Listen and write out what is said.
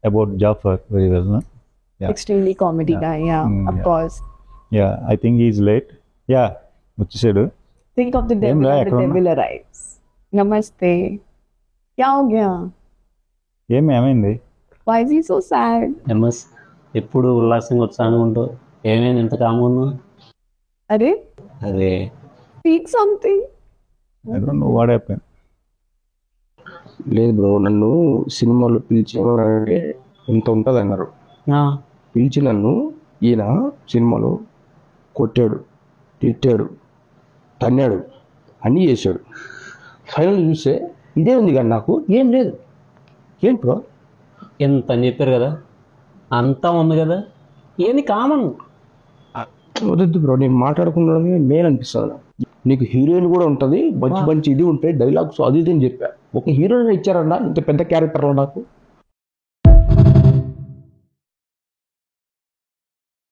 about Jafar very well, no? Yeah. Extremely comedy guy, yeah, of yeah. course. Yeah, I think he's late. Yeah, వచ్చేసాడు. Think of the devil రా, and the ఎక్కడ ఉన్నా? devil arrives. Namaste. क्या हो गया? ఏమైంది? Why is he so sad? MS ఎప్పుడు ఉల్లాసంగా ఉత్సాహంగా ఉంటావు, ఏమైంది ఇంత కామ్గా ఉన్నావు? अरे అదే speak something. I don't know what happened. లేదు బ్రో, నన్ను సినిమాలో పిలిచి అంటే ఇంత ఉంటుంది అన్నారు. పిలిచి నన్ను ఈయన సినిమాలో కొట్టాడు, తిట్టాడు, తన్నాడు, అన్నీ చేశాడు. ఫైనల్ చూస్తే ఇదే ఉంది కానీ నాకు ఏం లేదు. ఏంటి బ్రో ఎంత అని చెప్పారు కదా, అంతా ఉంది కదా, ఏంది కామన్. వద్దు బ్రో, నేను మాట్లాడుకున్నది మెయిన్ అనిపిస్తుంది. నీకు హీరోయిన్ కూడా ఉంటుంది, మంచి మంచి ఇది ఉంటాయి, డైలాగ్స్ అది ఇది అని చెప్పా. ఒక హీరోయిన్ ఇచ్చారన్నా ఇంత పెద్ద క్యారెక్టర్లో నాకు.